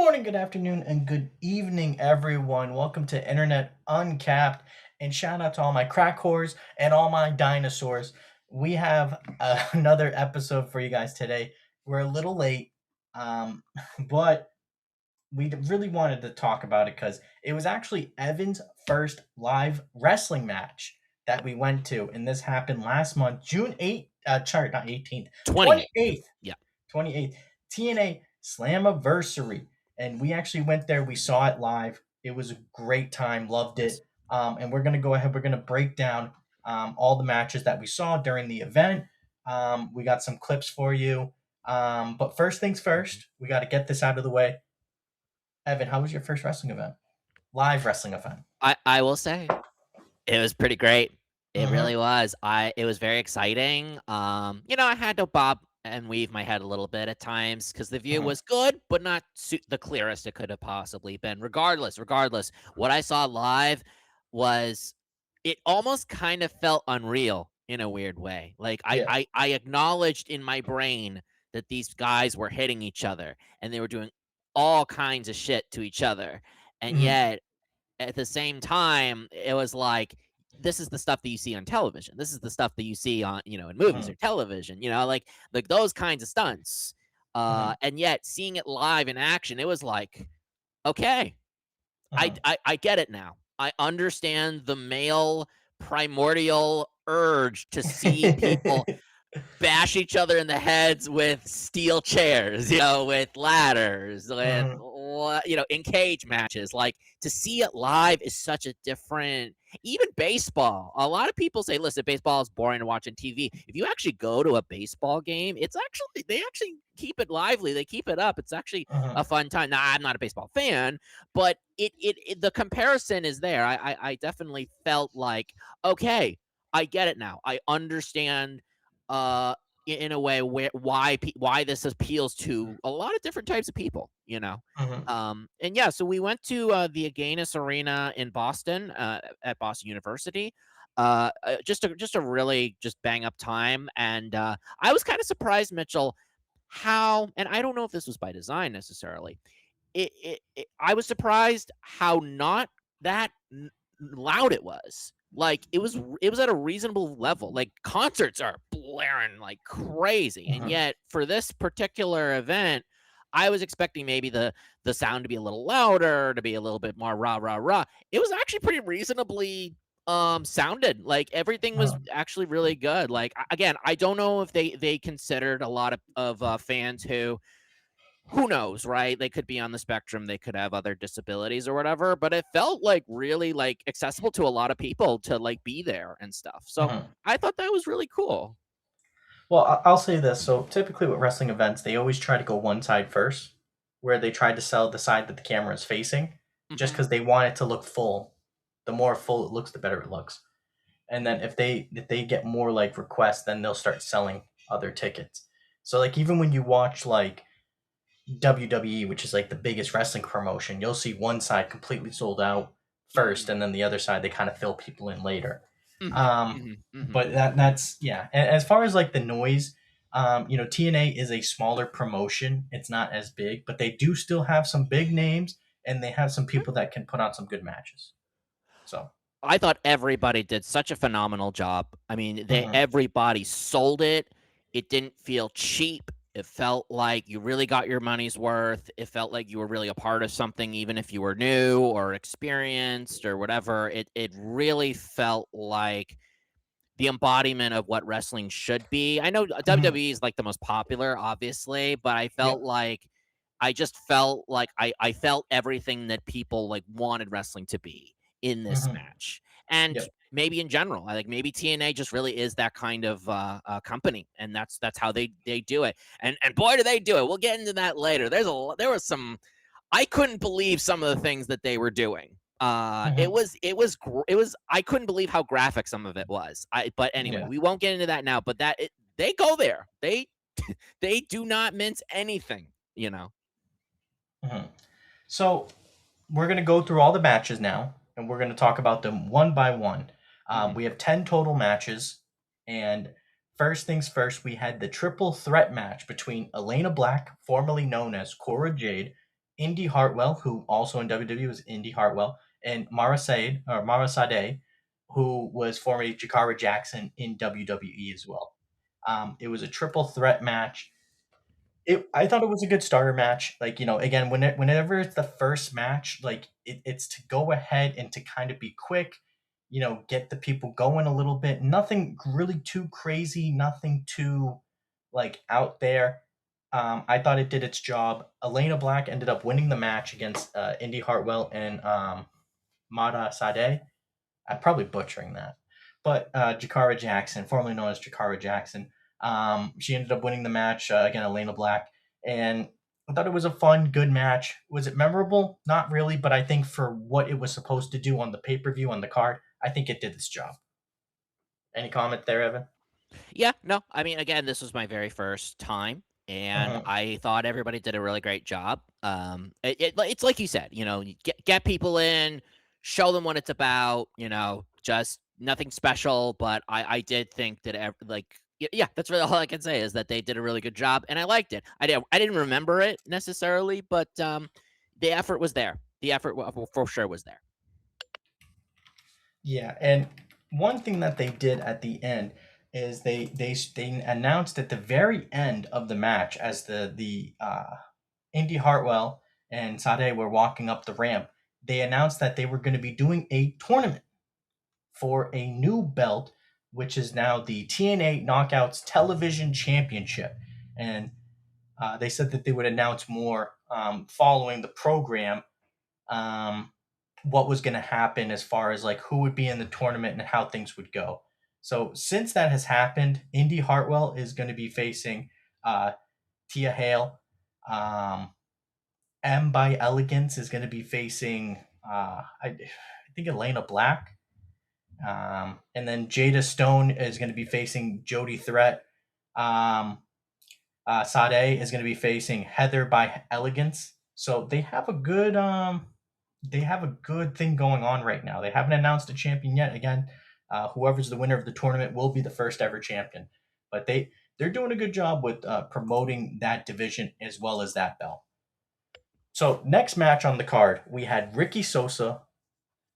morning, good afternoon, and good evening, everyone. Welcome to Internet Uncapped, and shout out to all my crack whores and all my dinosaurs. We have another episode for you guys today. We're a little late, um, but we really wanted to talk about it because it was actually Evan's first live wrestling match that we went to, and this happened last month, June 8th, not 18th, 28. 28th. Yeah. 28th, TNA Slammiversary. And we actually went there. We saw it live. It was a great time. Loved Yes. it. And we're going to go ahead. We're going to break down all the matches that we saw during the event. We got some clips for you. But first things first, we got to get this out of the way. Evan, how was your first wrestling event? Live wrestling event. I will say it was pretty great. It Mm-hmm. really was. It was very exciting. I had to bob and weave my head a little bit at times because the view Mm-hmm. was good, but not the clearest it could have possibly been. Regardless, what I saw live was it almost kind of felt unreal in a weird way. Like I Yeah. I, I acknowledged in my brain that these guys were hitting each other and they were doing all kinds of shit to each other. And Mm-hmm. yet at the same time, it was like, this is the stuff that you see on television. This is the stuff that you see on, in movies Mm-hmm. or television, like those kinds of stunts. Mm-hmm. And yet seeing it live in action, it was like, okay, I, Mm-hmm. I, I get it now. I understand the male primordial urge to see people bash each other in the heads with steel chairs, with ladders, with Mm-hmm. in cage matches. Like to see it live is such a different. Even baseball. A lot of people say, "Listen, baseball is boring to watch on TV." If you actually go to a baseball game, they actually keep it lively. They keep it up. It's actually Mm-hmm. a fun time. Now, I'm not a baseball fan, but the comparison is there. I definitely felt like, okay, I get it now. I understand uh in a way why this appeals to a lot of different types of people. Mm-hmm. And yeah, so we went to the Agganis Arena in Boston, at Boston University. Just a really just bang up time, and I was kind of surprised, Mitchell, how, and I don't know if this was by design necessarily. I was surprised how not that loud it was. Like it was at a reasonable level. Like concerts are blaring like crazy, and Mm-hmm. yet for this particular event, I was expecting maybe the sound to be a little louder, to be a little bit more rah rah rah. It was actually pretty reasonably sounded. Like everything was actually really good. Like again, I don't know if they considered a lot of fans who knows, right? They could be on the spectrum, they could have other disabilities or whatever, but it felt like really like accessible to a lot of people to like be there and stuff. So Mm-hmm. I thought that was really cool. Well, I'll say this. So typically with wrestling events, they always try to go one side first, where they try to sell the side that the camera is facing, just Hmm. because they want it to look full. The more full it looks, the better it looks. And then if they get more like requests, then they'll start selling other tickets. So like even when you watch like WWE, which is like the biggest wrestling promotion, you'll see one side completely sold out first, Hmm. and then the other side they kind of fill people in later. Hmm. Um, Hmm. Hmm. but that's yeah. As far as like the noise, TNA is a smaller promotion. It's not as big, but they do still have some big names, and they have some people that can put on some good matches. So, I thought everybody did such a phenomenal job. I mean, mhm, everybody sold it. It didn't feel cheap. It felt like you really got your money's worth. It felt like you were really a part of something, even if you were new or experienced or whatever. It really felt like the embodiment of what wrestling should be. I know mhm, WWE is like the most popular, obviously, but yep, I just felt like I felt everything that people like wanted wrestling to be in this mhm, match. And yep, maybe in general, I like maybe TNA just really is that kind of company, and that's how they do it. And boy, do they do it! We'll get into that later. There was some, I couldn't believe some of the things that they were doing. mhm, It was. I couldn't believe how graphic some of it was. But anyway, yeah, we won't get into that now. But they go there. They do not mince anything. mhm. So we're gonna go through all the matches now, and we're gonna talk about them one by one. Hmm. We have 10 total matches, and first things first, we had the triple threat match between Elena Black, formerly known as Cora Jade, Indy Hartwell, who also in WWE was Indy Hartwell, and Mara Sade, who was formerly Jakara Jackson in WWE as well. It was a triple threat match. I thought it was a good starter match. Like, again, whenever it's the first match, like it's to go ahead and to kind of be quick, get the people going a little bit. Nothing really too crazy, nothing too like out there. I thought it did its job. Elena Black ended up winning the match against Indy Hartwell and Mara Sade. I'm probably butchering that. But Jakara Jackson, formerly known as Jakara Jackson, she ended up winning the match against Elena Black. And I thought it was a fun, good match. Was it memorable? Not really, but I think for what it was supposed to do on the pay per view, on the card, I think it did its job. Any comment there, Evan? Yeah, no, I mean, again, this was my very first time, and Uh-huh. I thought everybody did a really great job. It's like you said, you get people in, show them what it's about. Just nothing special. But I did think that yeah, that's really all I can say is that they did a really good job, and I liked it. I didn't remember it necessarily, but the effort was there. The effort for sure was there. Yeah, and one thing that they did at the end is they announced at the very end of the match as the Indy Hartwell and Sade were walking up the ramp. They announced that they were going to be doing a tournament for a new belt, which is now the TNA Knockouts Television Championship, and they said that they would announce more following the program. Um, what was going to happen as far as like who would be in the tournament and how things would go. So since that has happened, Indy Hartwell is going to be facing uh, Tia Hale. Um, M by Elegance is going to be facing I think Elena Black. And then Jada Stone is going to be facing Jody Threat. Um, Sade is going to be facing Heather by Elegance. So they have a good thing going on right now. They haven't announced a champion yet. Again, whoever's the winner of the tournament will be the first ever champion. But they're doing a good job with promoting that division as well as that belt. So next match on the card, we had Ricky Sosa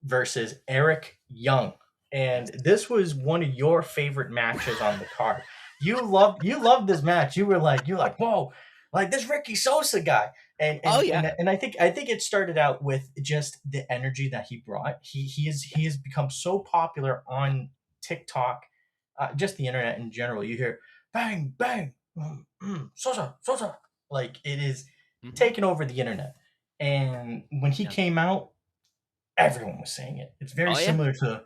versus Eric Young. And this was one of your favorite matches on the card. You loved this match. You're like, whoa, like this Ricky Sosa guy. And Oh and and, yeah, and I think it started out with just the energy that he brought. He has become so popular on TikTok, just the internet in general. You hear bang bang, Sosa Sosa, like it is hmm taking over the internet. And when he yeah, came out, everyone was saying it. It's very oh yeah, similar to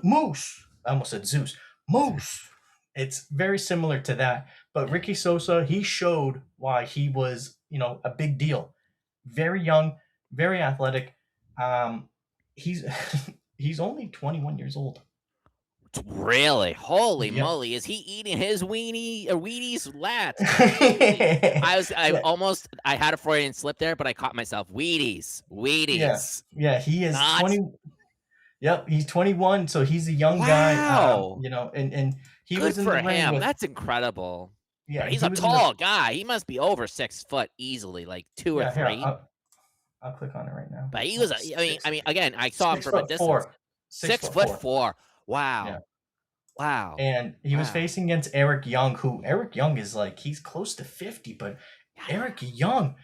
Moose. I almost said Zeus. Moose. It's very similar to that. But yeah. Ricky Sosa, he showed why he was, a big deal. Very young, very athletic. He's he's only 21 years old. Really? Holy Yep. moly! Is he eating his weenie or Wheaties? Let's go. yeah, I had a Freudian slip there, but I caught myself. Wheaties, yeah, Wheaties, yeah. He is not 20. Yep, he's 21, so he's a young guy. wow. And he Good was in the for ring him. with That's incredible. yeah, But he's he a was in the tall guy. He must be over 6 foot easily, like two or yeah, here, three. I'll click on it right now. But he was. Oh, I mean, again, I saw him six from a foot distance. four, six Six foot foot four. four. Yeah, Wow. Wow. and he was Wow. facing against Eric Young, who Eric Young is like he's close to 50, but Yeah. Eric Young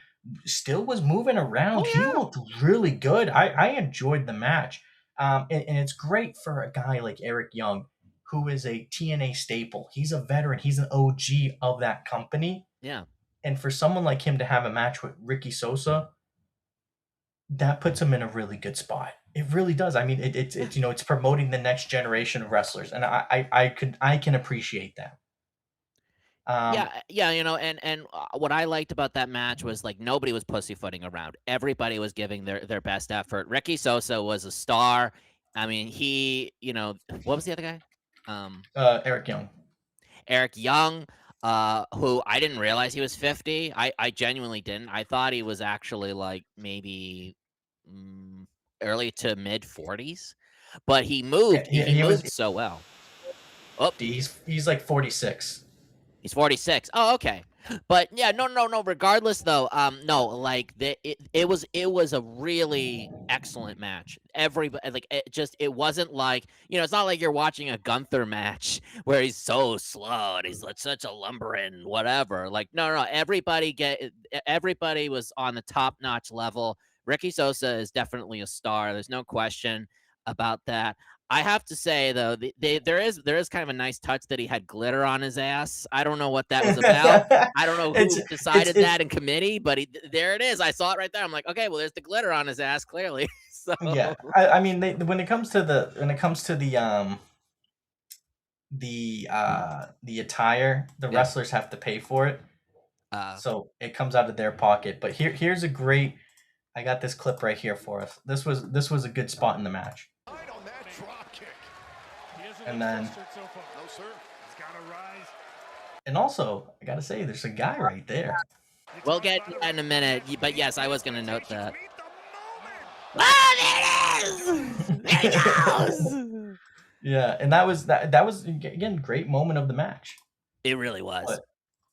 still was moving around. Oh He yeah. looked really good. I enjoyed the match, and it's great for a guy like Eric Young, who is a TNA staple. He's a veteran. He's an OG of that company, Yeah. and for someone like him to have a match with Ricky Sosa, that puts him in a really good spot. It really does. I mean, Yeah. it's promoting the next generation of wrestlers, and I can appreciate that. Um, Yeah, what I liked about that match was like nobody was pussyfooting around. Everybody was giving their best effort. Ricky Sosa was a star. I mean, what was the other guy? Um, Eric Young. Eric Young, who I didn't realize he was 50. I genuinely didn't. I thought he was actually like maybe mm, early to mid 40s. But he Yeah, moved. He he was moved so well. Oh, 50. He's like 46. he's 46. Oh, okay. But yeah, no. Regardless, though, no, like it was a really excellent match. Like it wasn't like it's not like you're watching a Gunther match where he's so slow and he's like such a lumbering whatever. Like no, everybody was on the top notch level. Ricky Sosa is definitely a star. There's no question about that. I have to say though, there is kind of a nice touch that he had glitter on his ass. I don't know what that was about. I don't know it's who it's decided it's that in committee, but there it is. I saw it right there. I'm like, okay, well, there's the glitter on his ass, clearly. So, yeah. I mean, when it comes to the attire, the yeah. wrestlers have to pay for it, Uh, so it comes out of their pocket. But here's a great. I got this clip right here for us. This was a good spot in the match, Right on that drop kick. He doesn't and look then flustered so far. No, sir. He's got to rise. and also I gotta say, there's a guy right there. You we'll talk get about to a that in a minute, but yes, I was going to note transportation. that. Meet the moment. Oh, there it is! There he goes! Yeah, and that was again great moment of the match. It really was. But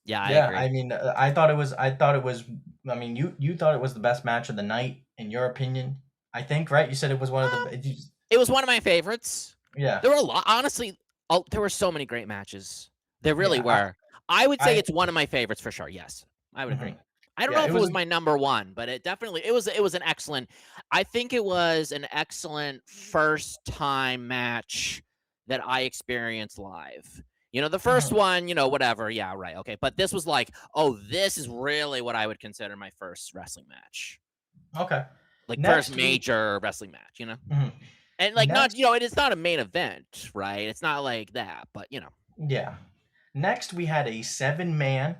Yeah, I yeah, agree. I mean, I thought it was. I mean, you thought it was the best match of the night in your opinion. I think, right? You said it was one of Uh, the. it was one of my favorites. Yeah, There were a lot, honestly. Oh, there were so many great matches. There really yeah. were. I would say I it's one of my favorites for sure. Yes, I would agree. mhm. I don't Yeah, know it if it was. was my number one, but it was an excellent. I think it was an excellent first time match that I experienced live. The first Mhm. one, whatever. Yeah, right. Okay. But this was like, oh, this is really what I would consider my first wrestling match. Okay. Like first Next we. major wrestling match. Mhm. And like not, Next, it is not a main event, right? It's not like that, but. yeah. Next, we had a seven-man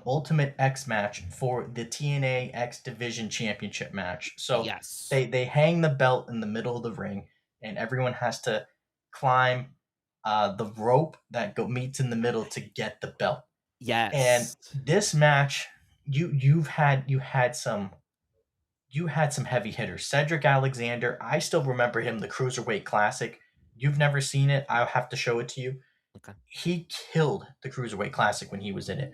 Ultimate X match for the TNA X Division Championship match. So Yes. they hang the belt in the middle of the ring, and everyone has to climb the rope that meets in the middle to get the belt. And Yes. this match, you had some heavy hitters. Cedric Alexander, I still remember him, the Cruiserweight Classic. You've never seen it. I'll have to show it to you. Okay. He killed the Cruiserweight Classic when he was in it.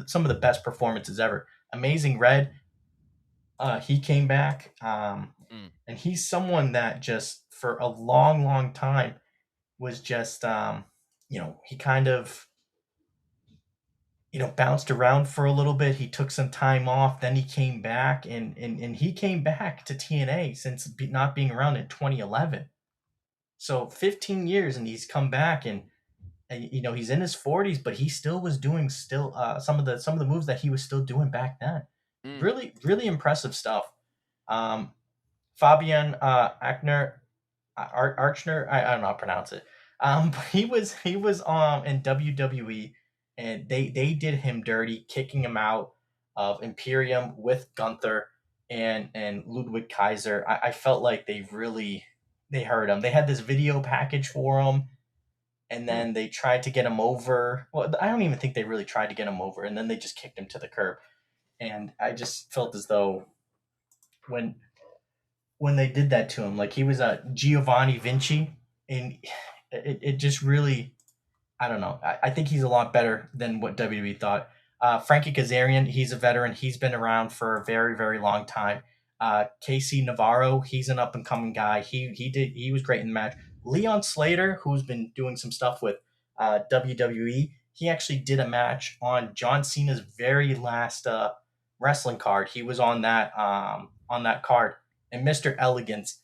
Some of the best performances ever. Amazing Red, he came back, Mm. and he's someone that just for a long, long time was just, he kind of, bounced around for a little bit. He took some time off, then he came back, and he came back to TNA since not being around in 2011. So 15 years, and he's come back, and he's in his 40s, but he still was doing some of the moves that he was still doing back then. Mm. Really, really impressive stuff. Um, Fabian Archner, I don't know how to pronounce it. But he was in WWE, and they did him dirty, kicking him out of Imperium with Gunther and Ludwig Kaiser. I felt like they hurt him. They had this video package for him, and Mm. then they tried to get him over. Well, I don't even think they really tried to get him over, and then they just kicked him to the curb. And I just felt as though when when they did that to him, like he was a Giovanni Vinci, and it just really, I don't know. I think he's a lot better than what WWE thought. Frankie Kazarian, he's a veteran. He's been around for a very, very long time. Casey Navarro, he's an up and coming guy. He was great in the match. Leon Slater, who's been doing some stuff with WWE, he actually did a match on John Cena's very last wrestling card. He was on that card, and Mr. Elegance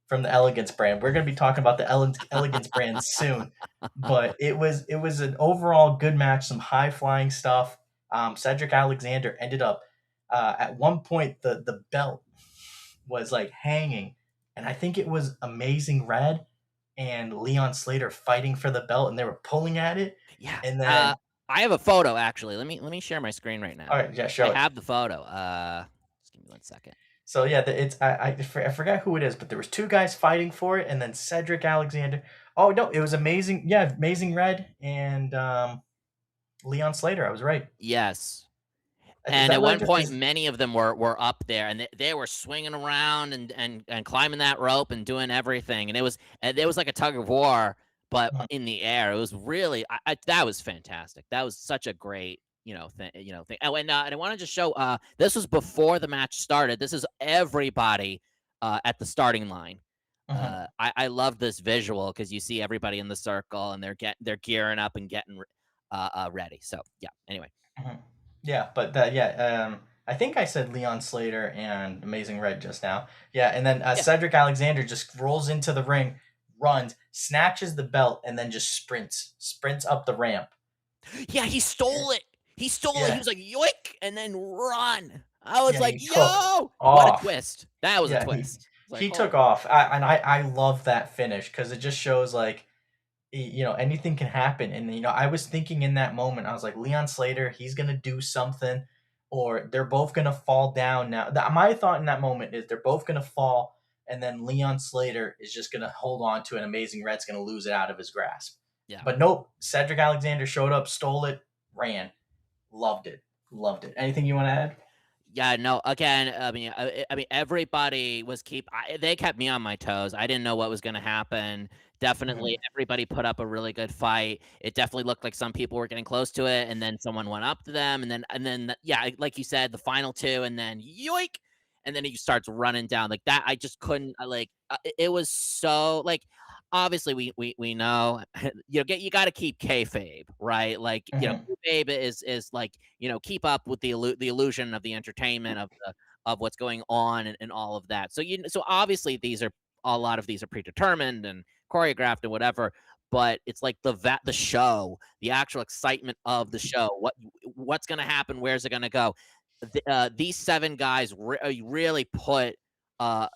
from the Elegance brand. We're going to be talking about the Elegance brand soon, but it was an overall good match. Some high flying stuff. Cedric Alexander ended up at one point the belt was like hanging, and I think it was Amazing Red and Leon Slater fighting for the belt, and they were pulling at it, Yeah. and then I have a photo actually. Let me share my screen right now. all right, yeah, I show it. have the photo. Just give me 1 second. So yeah, it's I forgot who it is, but there was two guys fighting for it, and then Cedric Alexander. Oh no, it was Amazing. Yeah, Amazing Red and Leon Slater. I was right. Yes. Is And that at one legend? point, many of them were up there, and they were swinging around and climbing that rope and doing everything. And there was like a tug of war, but Mhm. in the air. It was really that was fantastic. That was such a great thing. Oh, and I wanted to show. This was before the match started. This is everybody at the starting line. Mhm. I love this visual because you see everybody in the circle and they're gearing up and getting ready. So yeah. Anyway. Mhm. Yeah, but that yeah, I think I said Leon Slater and Amazing Red just now. Yeah, and then Yeah. Cedric Alexander just rolls into the ring, runs, snatches the belt, and then just sprints up the ramp. Yeah, he stole it. He stole it. He Yeah, was like, yoink, and then run. I was yeah, like, he took yo, what a off. twist. That was a Yeah, twist. It's like, he holy. took off, and I love that finish because it just shows like anything can happen. And I was thinking in that moment, I was like, Leon Slater, he's gonna do something, or they're both gonna fall down. Now, my thought in that moment is they're both gonna fall, and then Leon Slater is just gonna hold on to an Amazing Red's gonna lose it out of his grasp. Yeah. But nope, Cedric Alexander showed up, stole it, ran, loved it, loved it. Anything you want to add? Yeah, no. Again, I mean, everybody was they kept me on my toes. I didn't know what was going to happen. Definitely, Mhm. everybody put up a really good fight. It definitely looked like some people were getting close to it, and then someone went up to them, and then yeah, like you said, the final two, and then yoink, and then he starts running down like that. I just couldn't. It was so like. Obviously, we know you got to keep kayfabe, right? Like Mhm. kayfabe is like keep up with the illusion of the entertainment of what's going on and all of that. So obviously a lot of these are predetermined and choreographed and whatever. But it's like the show, the actual excitement of the show. What's going to happen? Where's it going to go? These seven guys really put. Uh,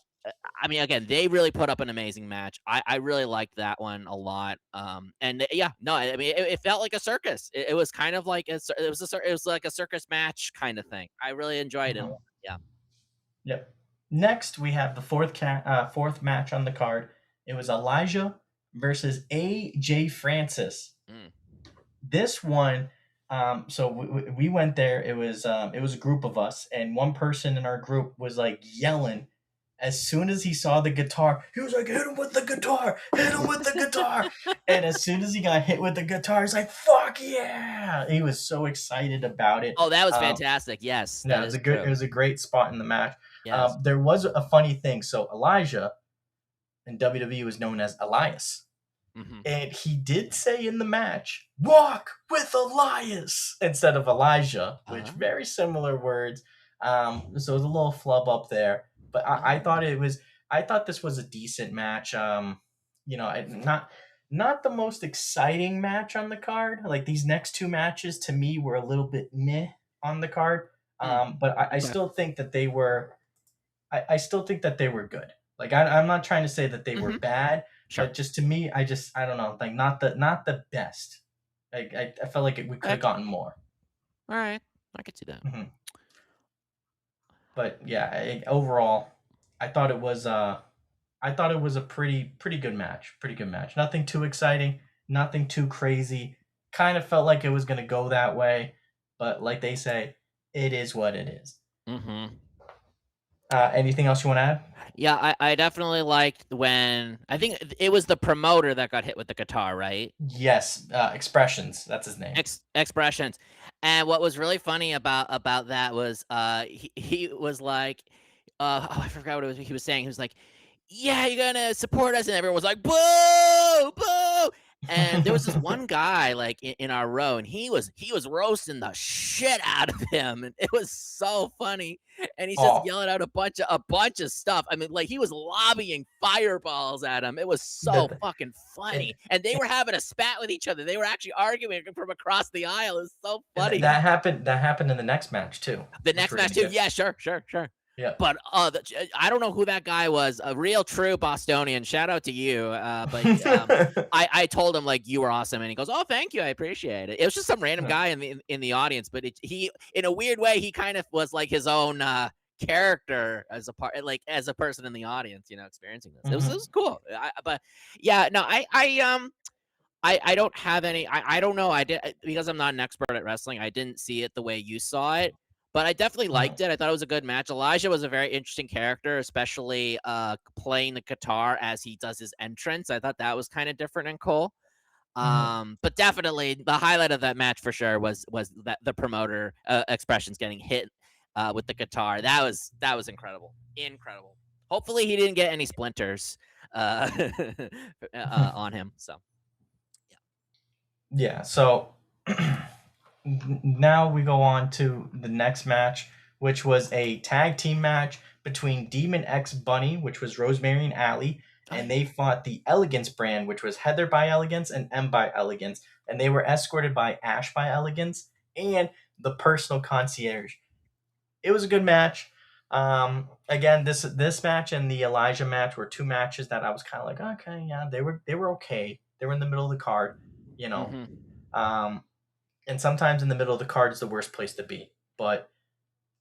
I mean, again, they really put up an amazing match. I really liked that one a lot. And yeah, no, I mean, it felt like a circus. It was kind of like it was like a circus match kind of thing. I really enjoyed it a Mhm. lot. Yeah. Yep. Next, we have the fourth match on the card. It was Elijah versus AJ Francis. Mm. This one, so we went there. It was a group of us, and one person in our group was like yelling. As soon as he saw the guitar, he was like, "Hit him with the guitar! Hit him with the guitar!" And as soon as he got hit with the guitar, he's like, "Fuck yeah!" He was so excited about it. Oh, that was Um, fantastic. Yes, yeah, that it was is a good. true. It was a great spot in the match. Yes. There was a funny thing. So Elijah in WWE was known as Elias, Hmm. and he did say in the match, "Walk with Elias" instead of Elijah, which Oh, very similar words. So it was a little flub up there, but I oh, thought it was. I thought this was a decent match. Not the most exciting match on the card. Like these next two matches to me were a little bit meh on the card. mm, But I okay, still think that they were. I still think that they were good. Like I'm not trying to say that they were hmm, bad, sure. but just to me, I don't know, like not the best. Like I felt like we could Okay, have gotten more. all right, I could see that. Mhm. But yeah, overall, I thought it was a pretty good match. Pretty good match. Nothing too exciting, nothing too crazy. Kind of felt like it was gonna go that way, but like they say, it is what it is. Hmm. Anything else you want to add? Yeah, I definitely liked when I think it was the promoter that got hit with the guitar, right? Yes, expressions. That's his name. Expressions. And what was really funny about that was he was like oh, I forgot what it was he was saying. He was like, "Yeah, you're gonna support us," and everyone was like, "Boo, boo!" And there was this one guy like in our row, and he was roasting the shit out of him, and it was so funny. And he's just Oh, yelling out a bunch of stuff. I mean, like he was lobbying fireballs at him. It was so the, fucking and, funny, and they were having a spat with each other. They were actually arguing from across the aisle. It was so and funny. that happened. That happened in the next match too, The which next we're match gonna too. get. Yeah, sure, sure, sure. Yeah. But I don't know who that guy was. A real true Bostonian. Shout out to you. But I told him like you were awesome, and he goes, "Oh, thank you, I appreciate it." It was just some random Yeah. guy in the audience, but he in a weird way he kind of was like his own character as a part, like as a person in the audience, experiencing this. It was Mhm. cool. But yeah, no, I don't have any. I don't know. I did because I'm not an expert at wrestling. I didn't see it the way you saw it, but I definitely Mhm. liked it. I thought it was a good match. Elijah was a very interesting character, especially playing the guitar as he does his entrance. I thought that was kind of different and cool. But definitely the highlight of that match for sure was that the promoter expressions getting hit with the guitar. That was incredible. Incredible. Hopefully he didn't get any splinters on him. So Yeah, so now we go on to the next match, which was a tag team match between Demon X Bunny, which was Rosemary and Allie, and they fought the Elegance brand, which was Heather by Elegance and M by Elegance, and they were escorted by Ash by Elegance and the Personal Concierge. It was a good match. Again, this match and the Elijah match were two matches that I was kind of like, okay, yeah, they were okay. They were in the middle of the card, you know. Um, and sometimes in the middle of the card is the worst place to be. But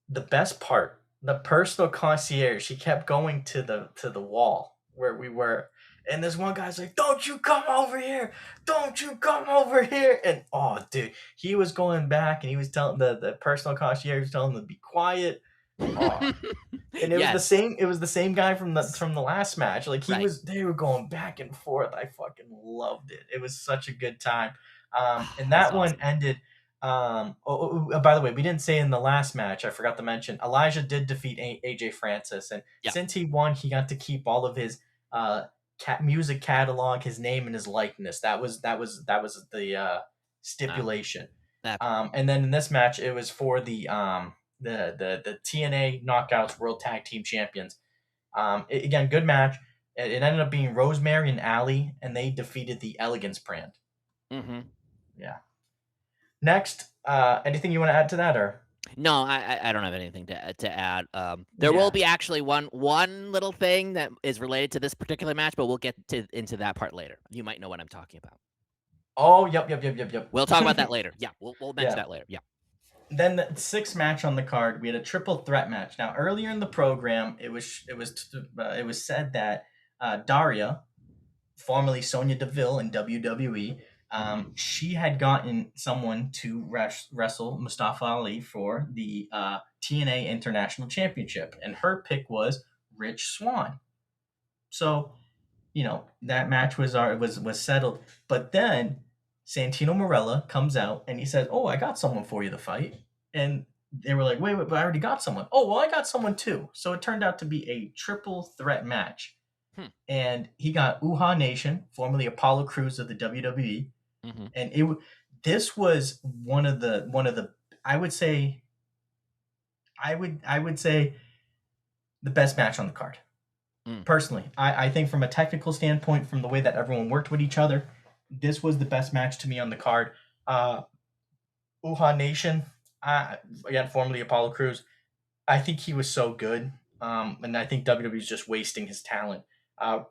the best part, the Personal Concierge, he kept going to the wall where we were, and this one guy's like, "Don't you come over here! Don't you come over here!" And oh, dude, he was going back, and he was telling the Personal Concierge was telling him to be quiet. Oh, and it was the same. It was the same guy from the last match. Like he was, they were going back and forth. I fucking loved it. It was such a good time. And that one ended. By the way, we didn't say in the last match. I forgot to mention. Elijah did defeat AJ Francis, and since he won, he got to keep all of his music catalog, his name, and his likeness. That was the stipulation. And then in this match, it was for the TNA Knockouts World Tag Team Champions. Again, good match. It ended up being Rosemary and Allie, and they defeated the Elegance brand. Yeah. Next, anything you want to add to that, or? No, I don't have anything to add. There will be actually one little thing that is related to this particular match, but we'll get into that part later. You might know what I'm talking about. Oh, yep. We'll talk about that later. Yeah, we'll mention that later. Yeah. Then the sixth match on the card, we had a triple threat match. Now, earlier in the program, it was said that Daria, formerly Sonya Deville in WWE, she had gotten someone to wrestle Mustafa Ali for the TNA International Championship, and her pick was Rich Swann. So, that match was settled. But then Santino Marella comes out and he says, "Oh, I got someone for you to fight." And they were like, wait, but I already got someone. "Oh, well, I got someone too." So it turned out to be a triple threat match. And he got Uhaa Nation, formerly Apollo Crews of the WWE. And this was one of the I would say the best match on the card. Personally, I think from a technical standpoint, from the way that everyone worked with each other, this was the best match to me on the card. Uhaa Nation, again, formerly Apollo Crews, I think he was so good. And I think WWE is just wasting his talent.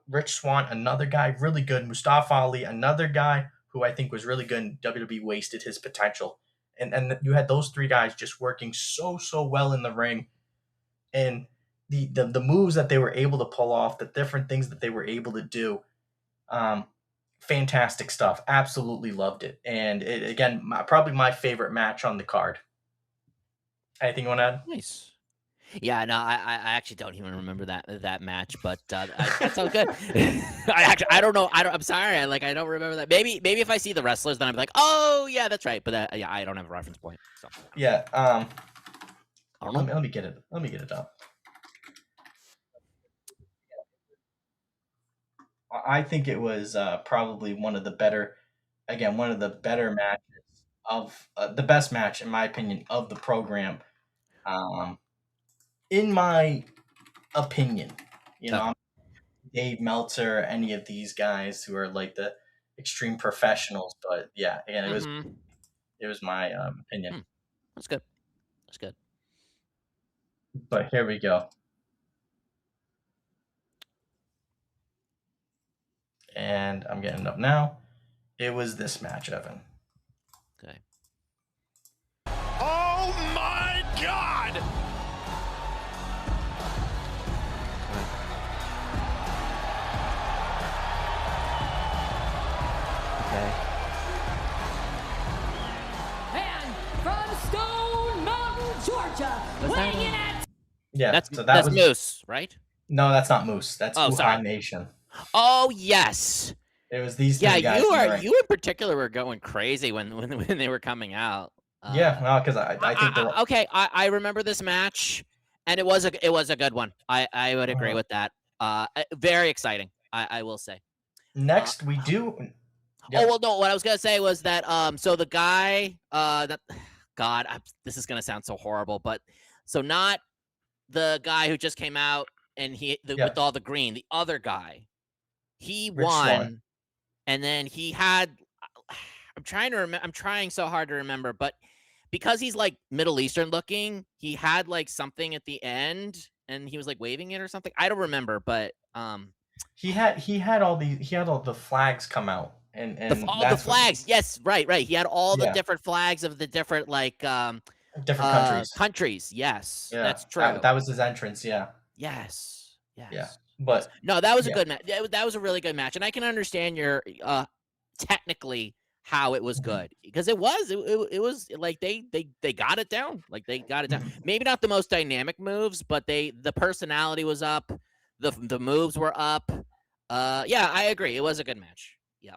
Rich Swann, another guy, really good. Mustafa Ali, another guy who I think was really good. And WWE wasted his potential. And you had those three guys just working so well in the ring. And the moves that they were able to pull off, the different things that they were able to do, fantastic stuff. Absolutely loved it. And again, probably my favorite match on the card. Anything you want to add? Nice. Yeah, no, I actually don't even remember that match, but that sounds good. I don't know. I'm sorry. I don't remember that. Maybe if I see the wrestlers, then I'm like, oh yeah, that's right. But yeah, I don't have a reference point. So yeah. I don't know. Let me get it. Let me get it up. I think it was probably one of the better matches of the best match, in my opinion, of the program. In my opinion, I'm Dave Meltzer, any of these guys who are like the extreme professionals, but yeah, again, it was my opinion. That's good. That's good. But here we go. And I'm getting it up now. It was this match, Evan. Okay. Oh my God! Okay. And from Stone Mountain, Georgia, weighing in at... Yeah, that's Moose, right? No, that's not Moose. That's Uhaa sorry. Nation. Oh yes. It was these Yeah, three guys in the ring. you in particular were going crazy when they were coming out. Yeah, no, because I think the Okay, I remember this match, and it was a good one. I would agree with that. Very exciting. I will say. Next we do. Oh Yep. well, no. What I was gonna say was that so the guy that God, this is gonna sound so horrible, but so not the guy who just came out and with all the green, the other guy, he Rich Swann. won, and then he had. I'm trying to remember. I'm trying so hard to remember, but because he's like Middle Eastern looking, he had like something at the end, and he was like waving it or something. I don't remember, but he had all the flags come out, and all the that's flags. Yes, right. He had all the Yeah. different flags of the different like different countries. Countries. Yes, Yeah, that's true. That was his entrance. Yeah. Yes. Yeah, but no, that was a good match. That was a really good match, and I can understand your technically how it was good because it was like they got it down. Like they got it down. Maybe not the most dynamic moves, but the personality was up. The moves were up. Yeah, I agree. It was a good match. Yeah.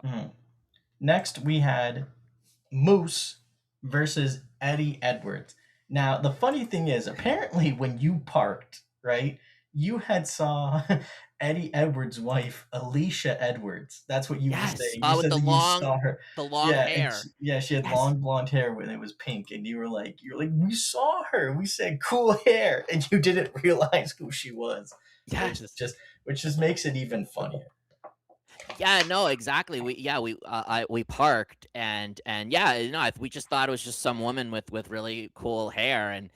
Next we had Moose versus Eddie Edwards. Now the funny thing is, apparently when you parked, right, you had saw Eddie Edwards' wife, Alicia Edwards. That's what you were saying. You with said the that long, you saw her. the long hair. She had long blonde hair when it was pink, and you were like, we saw her. We said cool hair, and you didn't realize who she was. Yes, which just makes it even funnier. Yeah, no, exactly. We parked and yeah, we just thought it was just some woman with really cool hair, and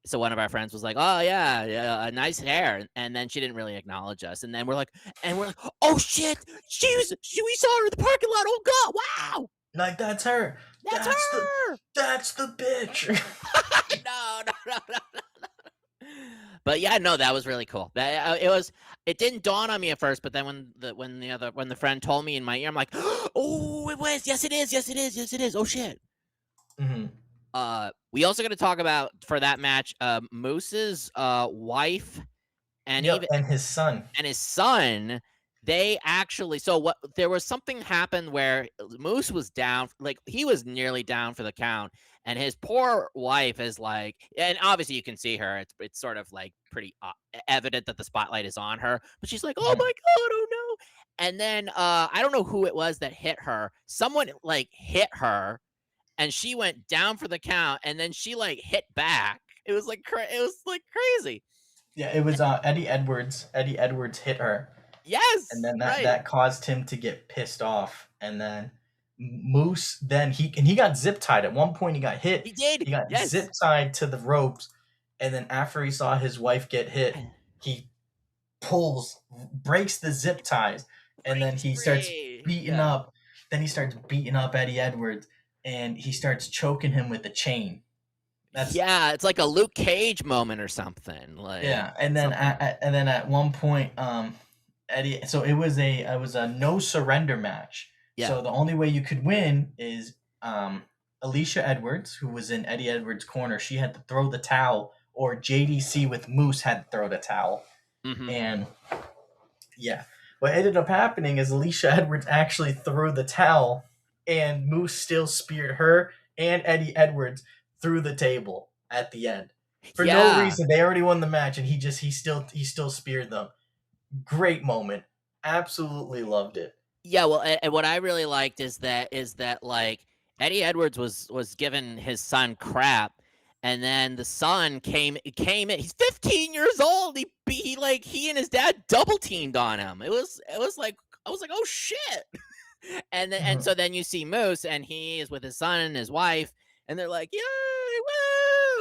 so one of our friends was like, "Oh yeah, nice hair," and then she didn't really acknowledge us, and then we're like, "Oh shit, we saw her in the parking lot. Oh god, wow!" Like that's her. That's her. That's the bitch. No. But yeah, no, that was really cool. It didn't dawn on me at first, but then when the friend told me in my ear, I'm like, oh, it was. Yes, it is. Oh shit. We also got to talk about for that match, Moose's wife and and his son. They actually there was something happened where Moose was down, like he was nearly down for the count, and his poor wife is like, and obviously you can see her, it's sort of like pretty evident that the spotlight is on her, but she's like, oh my god, oh no. And then I don't know who it was that hit her. Someone like hit her and she went down for the count, and then she like hit back. It was like crazy. Yeah, it was Eddie Edwards. Eddie Edwards hit her. Yes. And then that caused him to get pissed off. And then Moose, he got zip tied. At one point he got hit. He did. He got zip tied to the ropes. And then after he saw his wife get hit, he breaks the zip ties. And then he starts beating up. Then he starts beating up Eddie Edwards. And he starts choking him with a chain. It's like a Luke Cage moment or something. Like and then at one point, Eddie. So it was a no surrender match. Yeah. So the only way you could win is Alicia Edwards, who was in Eddie Edwards' corner. She had to throw the towel, or JDC with Moose had to throw the towel. And what ended up happening is Alicia Edwards actually threw the towel, and Moose still speared her and Eddie Edwards through the table at the end for no reason. They already won the match, and he still speared them. Great moment. Absolutely loved it. Yeah, well, and what I really liked is that like Eddie Edwards was giving his son crap, and then the son came in. He's 15 years old. He and his dad double teamed on him. It was like, I was like, oh shit. And then and so then you see Moose, and he is with his son and his wife, and they're like, yay,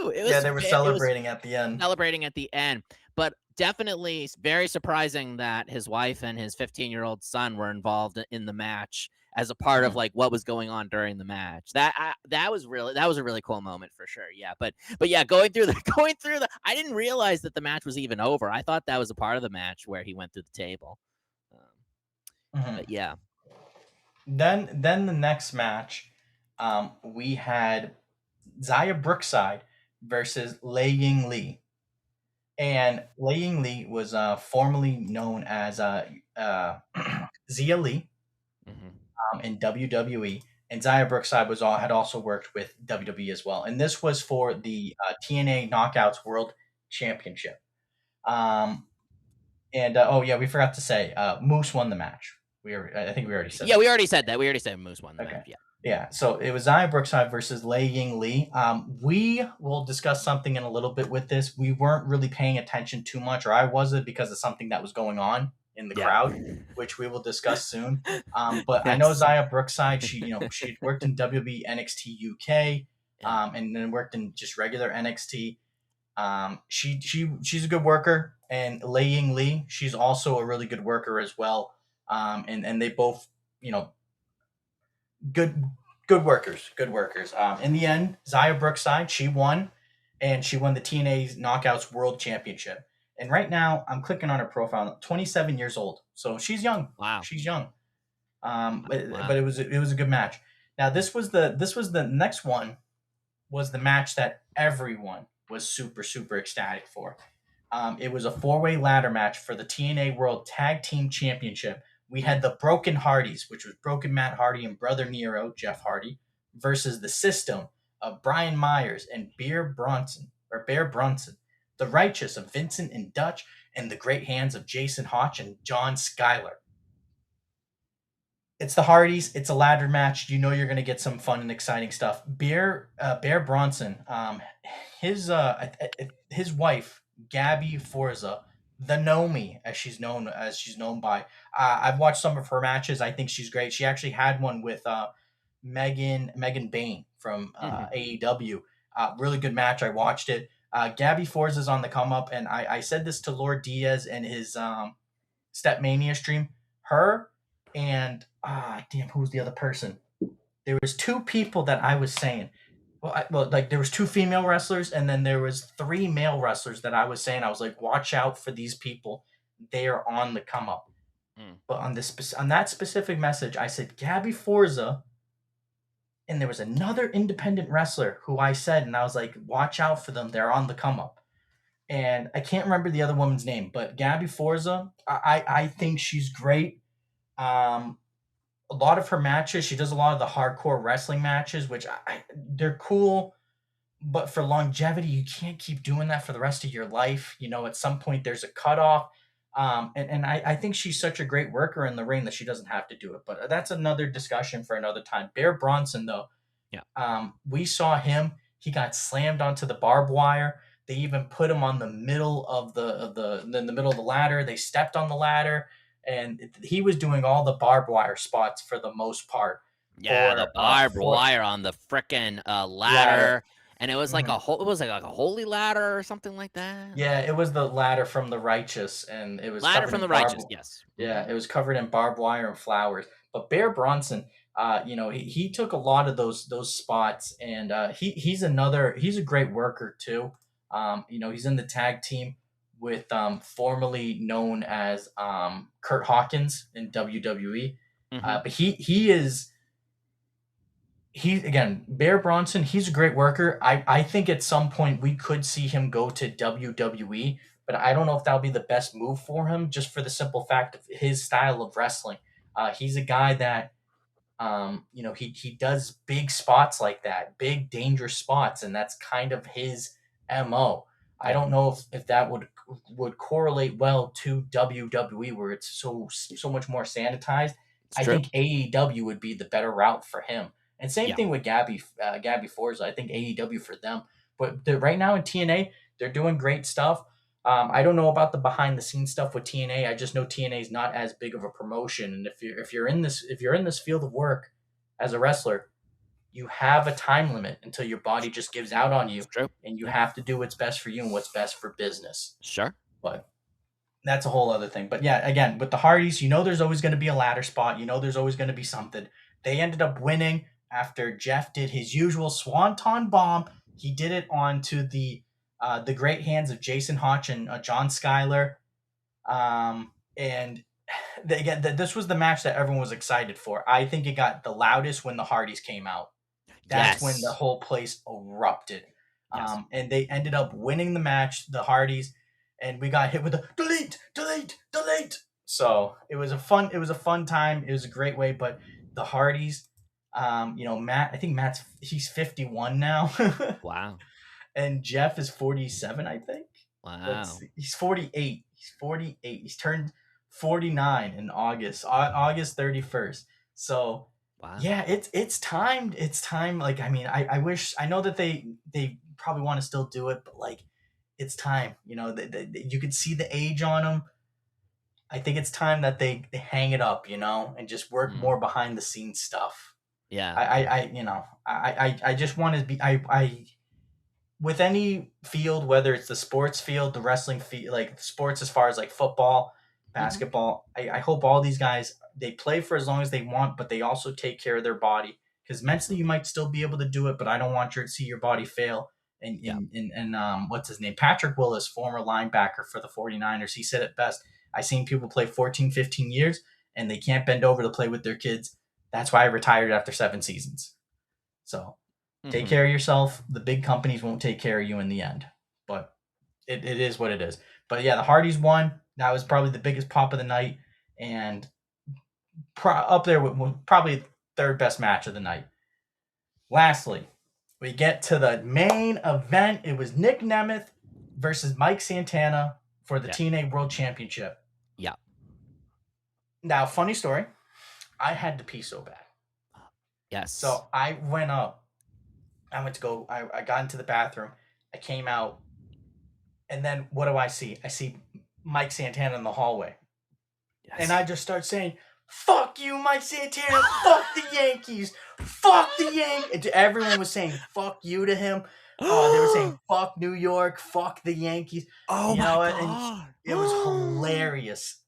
woo! They were celebrating at the end. Celebrating at the end. But definitely very surprising that his wife and his 15-year-old son were involved in the match as a part of like what was going on during the match. That was a really cool moment for sure. Yeah, but yeah, going through the I didn't realize that the match was even over. I thought that was a part of the match where he went through the table. But yeah. Then the next match, we had Xia Brookside versus Lei Ying Li. And Lei Ying Li was formerly known as Xia Li. in WWE, and Xia Brookside had also worked with WWE as well. And this was for the TNA Knockouts World Championship. Oh yeah, we forgot to say Moose won the match. I think we already said. Yeah, we already said that. We already said Moose won the match. Yeah. Yeah, so it was Xia Brookside versus Lei Ying Li. We will discuss something in a little bit with this. We weren't really paying attention too much, or I wasn't, because of something that was going on in the crowd, which we will discuss soon. But I know Xia Brookside. She had worked in WWE NXT UK, and then worked in just regular NXT. She's a good worker, and Lei Ying Li, she's also a really good worker as well. And they both, good workers. In the end, Xia Brookside, she won, and she won the TNA Knockouts World Championship. And right now, I'm clicking on her profile. 27 years old, so she's young. Wow, she's young. But it was a good match. Now this was the next one, was the match that everyone was super ecstatic for. It was a 4-way ladder match for the TNA World Tag Team Championship. We had the Broken Hardys, which was Broken Matt Hardy and Brother Nero, Jeff Hardy, versus the System of Brian Myers and Bear Bronson, the Righteous of Vincent and Dutch, and the Great Hands of Jason Hotch and John Schuyler. It's the Hardys. It's a ladder match. You're going to get some fun and exciting stuff. Bear Bronson, his wife, Gabby Forza, the Nomi, as she's known by. I've watched some of her matches. I think she's great. She actually had one with Megan Bain from AEW. Really good match. I watched it. Gabby Forza's on the come up, and I said this to Lord Diaz in his Stepmania stream. Her and who's the other person? There was 2 people that I was saying. There was 2 female wrestlers, and then there was 3 male wrestlers that I was saying. I was like, watch out for these people. They are on the come up. But on that specific message, I said Gabby Forza, and there was another independent wrestler who I said, and I was like, watch out for them. They're on the come up. And I can't remember the other woman's name, but Gabby Forza, I think she's great. A lot of her matches, she does a lot of the hardcore wrestling matches, which they're cool, but for longevity, you can't keep doing that for the rest of your life. At some point there's a cutoff. And I think she's such a great worker in the ring that she doesn't have to do it, but that's another discussion for another time. Bear Bronson, though, we saw him. He got slammed onto the barbed wire. They even put him on the middle of the middle of the ladder. They stepped on the ladder. And he was doing all the barbed wire spots for the most part. Yeah, the barbed wire on the frickin' ladder, and it was like a holy ladder or something like that. Yeah, it was the ladder from the Righteous, and it was ladder from the Righteous. Yes. Yeah, it was covered in barbed wire and flowers. But Bear Bronson, he took a lot of those spots, and he's a great worker too. He's in the tag team with formerly known as Kurt Hawkins in WWE. But again, Bear Bronson, he's a great worker. I think at some point we could see him go to WWE, but I don't know if that'll be the best move for him, just for the simple fact of his style of wrestling. He's a guy that he does big spots like that, big dangerous spots, and that's kind of his MO. I don't know if that would correlate well to WWE, where it's so much more sanitized. I think AEW would be the better route for him. And same thing with Gabby Forza. I think AEW for them. But right now in TNA, they're doing great stuff. I don't know about the behind the scenes stuff with TNA. I just know TNA is not as big of a promotion. And if you're in this field of work as a wrestler, you have a time limit until your body just gives out on you, and you have to do what's best for you and what's best for business. Sure. But that's a whole other thing. But yeah, again, with the Hardys, there's always going to be a ladder spot. There's always going to be something. They ended up winning after Jeff did his usual swanton bomb. He did it onto the great hands of Jason Hotch and John Schuyler. And again, this was the match that everyone was excited for. I think it got the loudest when the Hardys came out. That's when the whole place erupted. Yes. And they ended up winning the match, the Hardys, and we got hit with a delete. So it was a fun time. It was a great way, but the Hardys, Matt, I think he's 51 now. Wow. And Jeff is 47, I think. Wow. He's 48. He's 48. He's turned 49 in August 31st. So Wow. yeah, it's time. It's time. Like, I mean, I wish, I know that they probably want to still do it, but like, it's time. You could see the age on them. I think it's time that they hang it up, and just work more behind the scenes stuff. Yeah. I just want to be, I with any field, whether it's the sports field, the wrestling field, like sports as far as like football, basketball, I hope all these guys, they play for as long as they want, but they also take care of their body, because mentally you might still be able to do it, but I don't want you to see your body fail. And what's his name? Patrick Willis, former linebacker for the 49ers, he said it best. I seen people play 14, 15 years and they can't bend over to play with their kids. That's why I retired after 7 seasons. So take care of yourself. The big companies won't take care of you in the end, but it is what it is. But yeah, the Hardys won. That was probably the biggest pop of the night, and up there with probably third best match of the night. Lastly, we get to the main event. It was Nick Nemeth versus Mike Santana for the TNA World Championship. Yeah. Now, funny story. I had to pee so bad. Yes. So I went up. I went to go. I got into the bathroom. I came out. And then what do I see? I see Mike Santana in the hallway. Yes. And I just start saying, "Fuck you, Mike Santana. Fuck the Yankees. Fuck the Yankees." Everyone was saying "fuck you" to him. They were saying "fuck New York. Fuck the Yankees." Oh, my God. And it was hilarious.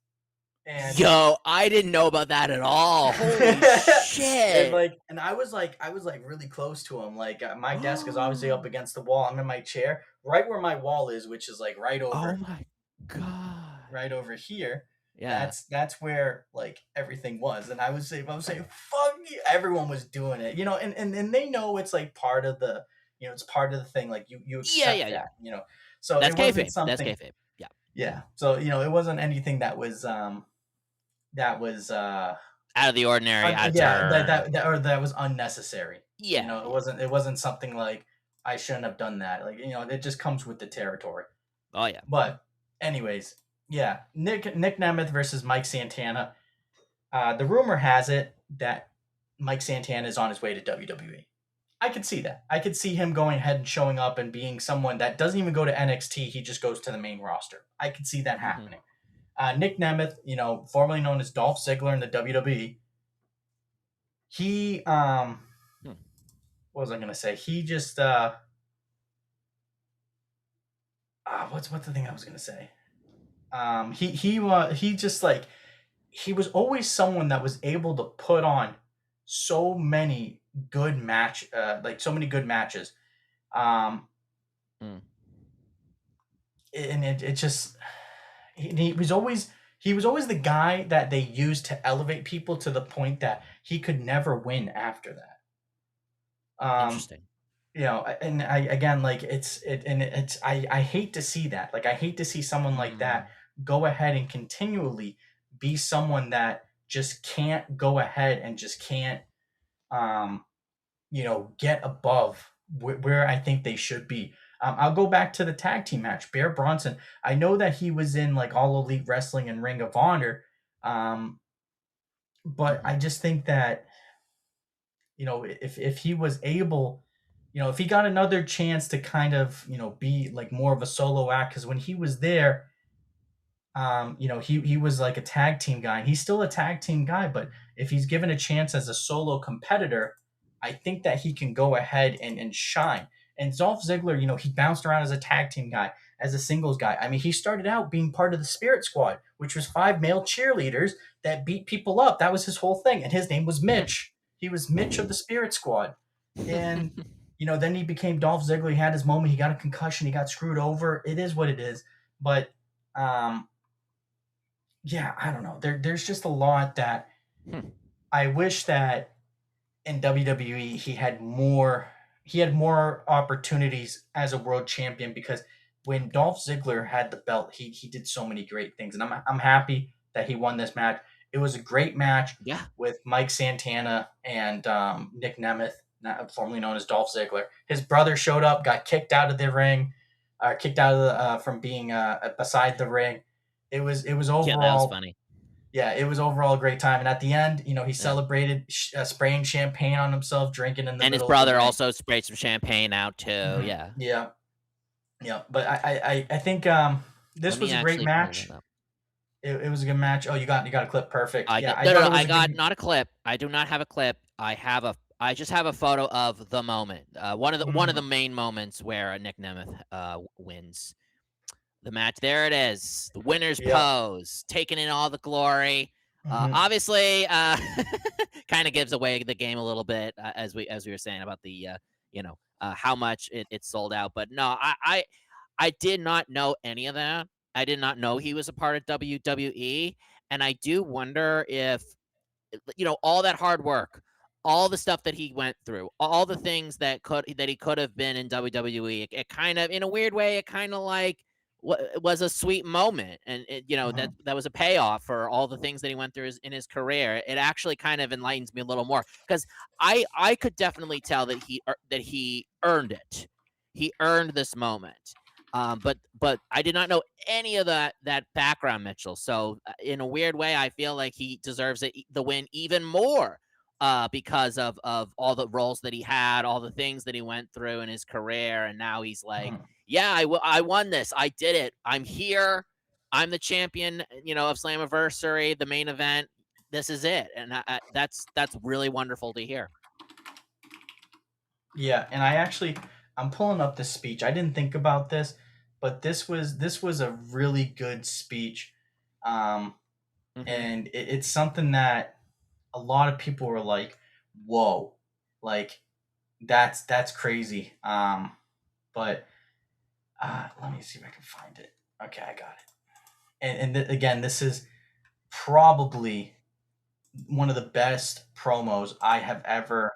And yo, I didn't know about that at all. Holy shit! And I was really close to him. Like, my desk is obviously up against the wall. I'm in my chair, right where my wall is, which is like right over. Oh my God! Right over here. Yeah. That's where like everything was, and I was saying, "Fuck you." Everyone was doing it, and they know it's like part of the, it's part of the thing. Like you accept that, So that's it wasn't kayfabe. something. That's kayfabe. Yeah. Yeah. So it wasn't anything that was out of the ordinary. That was unnecessary. Yeah. It wasn't something like I shouldn't have done that. Like, it just comes with the territory. Oh yeah. But anyways, yeah, Nick Nemeth versus Mike Santana. The rumor has it that Mike Santana is on his way to WWE. I could see that. I could see him going ahead and showing up and being someone that doesn't even go to NXT. He just goes to the main roster. I could see that happening. Nick Nemeth, formerly known as Dolph Ziggler in the WWE, he what was I gonna say? He just what's the thing I was gonna say? He just like, he was always someone that was able to put on so many good matches. And it just, he was always the guy that they used to elevate people to the point that he could never win after that. Interesting. And I hate to see that. Like, I hate to see someone like that go ahead and continually be someone that just can't go ahead and just can't, get above where I think they should be. I'll go back to the tag team match. Bear Bronson. I know that he was in like All Elite Wrestling and Ring of Honor, but I just think that, if he was able, if he got another chance to kind of, be like more of a solo act, because when he was there, he was like a tag team guy, and he's still a tag team guy, but if he's given a chance as a solo competitor, I think that he can go ahead and shine. And Dolph Ziggler, he bounced around as a tag team guy, as a singles guy. I mean, he started out being part of the Spirit Squad, which was 5 male cheerleaders that beat people up. That was his whole thing. And his name was Mitch. He was Mitch of the Spirit Squad. And, then he became Dolph Ziggler. He had his moment. He got a concussion. He got screwed over. It is what it is. But, yeah, I don't know. There's just a lot that I wish that in WWE he had more opportunities as a world champion, because when Dolph Ziggler had the belt, he did so many great things, and I'm happy that he won this match. It was a great match Yeah. with Mike Santana and Nick Nemeth, formerly known as Dolph Ziggler. His brother showed up, got kicked out of the ring, kicked out of the from being beside the ring. It was overall. Yeah, that was funny. Yeah, it was overall a great time. And at the end, he celebrated spraying champagne on himself, drinking in the and his middle brother of the ring. also sprayed some champagne out too. Mhm. Yeah. Yeah. But I think this was a great match. It was a good match. Oh, you got a clip. Perfect. I got not a clip. I do not have a clip. I just have a photo of the moment. One of the main moments where Nick Nemeth wins the match. There it is. The winner's pose, taking in all the glory. Obviously, kind of gives away the game a little bit, as we were saying about the how much it sold out. But no, I did not know any of that. I did not know he was a part of WWE, and I do wonder if all that hard work, all the stuff that he went through, all the things that he could have been in WWE. It kind of, in a weird way, it kind of like was a sweet moment, and that was a payoff for all the things that he went through in his career. It actually kind of enlightens me a little more, because I could definitely tell that he earned it. He earned this moment. But I did not know any of that background, Mitchell. So in a weird way, I feel like he deserves the win even more, because of all the roles that he had, all the things that he went through in his career, and now he's like, yeah, I won this. I did it. I'm here. I'm the champion, of Slammiversary, the main event. This is it, and that's really wonderful to hear. Yeah, and I'm pulling up this speech. I didn't think about this, but this was a really good speech, and it's something that a lot of people were like, "Whoa, like that's crazy." But let me see if I can find it. Okay, I got it. And again, this is probably one of the best promos I have ever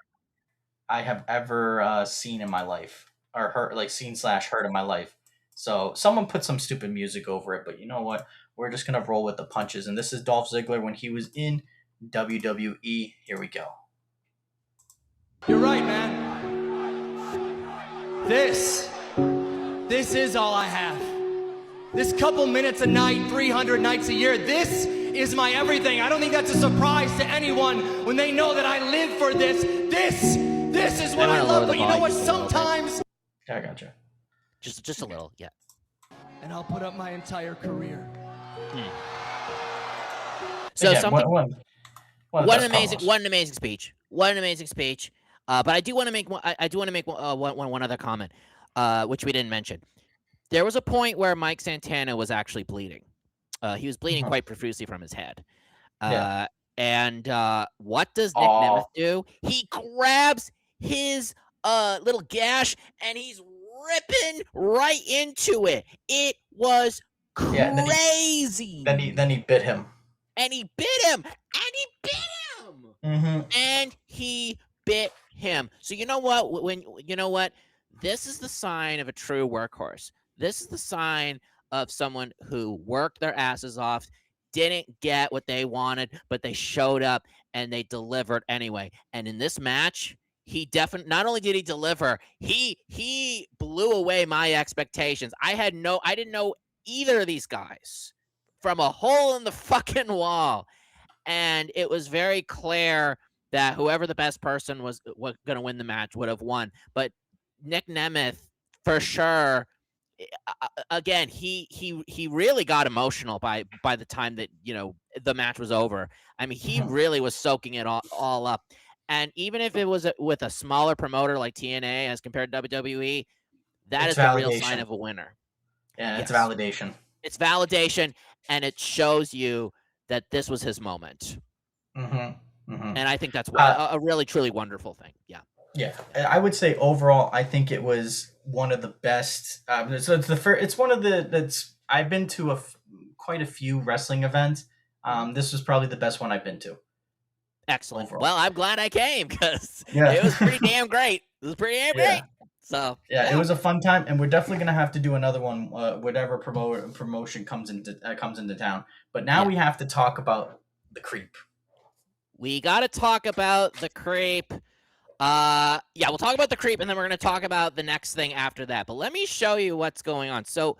seen in my life, or heard /heard in my life. So someone put some stupid music over it, but you know what? We're just gonna roll with the punches. And this is Dolph Ziggler when he was in WWE. Here we go. You're right, man. This is all I have. This couple minutes a night, 300 nights a year, this is my everything. I don't think that's a surprise to anyone when they know that I live for this. This is what I love, but you know what? Sometimes... Yeah, I gotcha. Just a little, yeah. And I'll put up my entire career. So again, something... What an amazing speech. What an amazing speech. But I do want to make one other comment, which we didn't mention. There was a point where Mike Santana was actually bleeding. He was bleeding quite profusely from his head. And what does Nick Nemeth do? He grabs his little gash and he's ripping right into it. It was crazy. Then he bit him. And he bit him. And he bit him. So you know what? This is the sign of a true workhorse. This is the sign of someone who worked their asses off, didn't get what they wanted, but they showed up and they delivered anyway. And in this match, he definitely, not only did he deliver, he blew away my expectations. I didn't know either of these guys from a hole in the fucking wall. And it was very clear that whoever the best person was going to win the match would have won. But Nick Nemeth, for sure, again, he really got emotional by the time that the match was over. I mean, he really was soaking it all up. And even if it was with a smaller promoter like TNA as compared to WWE, that is the real sign of a winner. Yeah, it's validation. It's validation, and it shows you that this was his moment. And I think that's a really, truly wonderful thing. Yeah. Yeah, I would say overall, I think it was one of the best. So it's one of that's I've been to quite a few wrestling events. This was probably the best one I've been to. Excellent. Overall. Well, I'm glad I came because it was pretty damn great. It was pretty damn great. So Yeah, it was a fun time, and we're definitely gonna have to do another one, whatever promotion comes into town. But now Yeah. we have to talk about the creep. we got to talk about the creep. Yeah, we'll talk about the creep, and then we're going to talk about the next thing after that. But let me show you what's going on. So,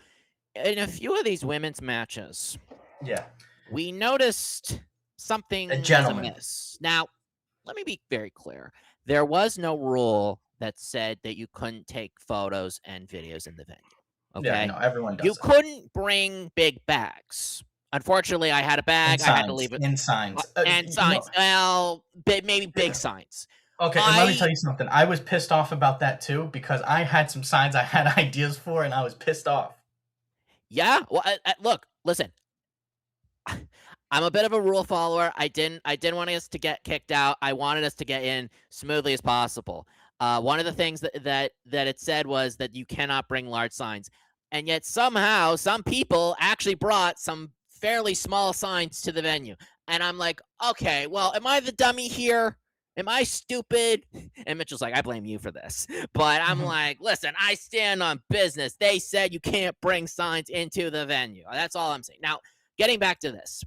in a few of these women's matches, Yeah, we noticed something a was gentleman. amiss. Now, let me be very clear. There was no rule that said that you couldn't take photos and videos in the venue. Okay? Yeah, no, everyone does You it. couldn't bring big bags. Unfortunately, I had a bag. And I had to signs. leave it. And signs. And You signs. know- Well, maybe big signs. okay, and let me tell you something. I was pissed off about that too because I had some signs I had ideas for, and I was pissed off. Yeah. Well, look, listen. I'm a bit of a rule follower. I didn't want us to get kicked out. I wanted us to get in smoothly as possible. One of the things that it said was that you cannot bring large signs, and yet somehow some people actually brought some fairly small signs to the venue, and I'm like, okay, well, am I the dummy here? Am I stupid? And Mitchell's like, I blame you for this. But I'm like, listen, I stand on business. They said you can't bring signs into the venue. That's all I'm saying. Now, getting back to this,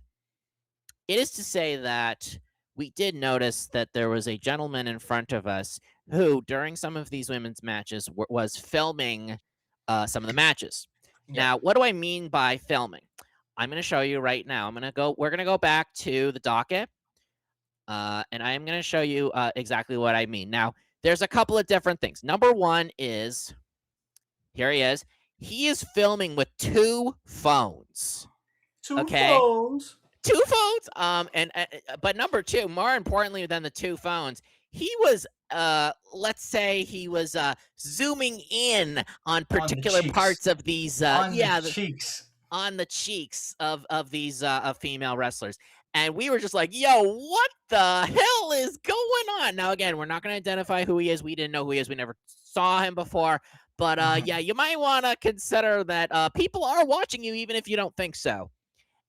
it is to say that we did notice that there was a gentleman in front of us who, during some of these women's matches, was filming some of the matches. Yeah. Now, what do I mean by filming? I'm going to show you right now. We're going to go back to the docket. And I am going to show you exactly what I mean. Now, there's a couple of different things. Number one is, here he is. He is filming with 2 phones. Two phones. 2 phones. But number 2, more importantly than the 2 phones, he was let's say he was zooming in on particular parts of these cheeks. On the cheeks of these female wrestlers. And we were just like, yo, what the hell is going on? Now, again, we're not going to identify who he is. We didn't know who he is. We never saw him before. But yeah, you might want to consider that people are watching you, even if you don't think so.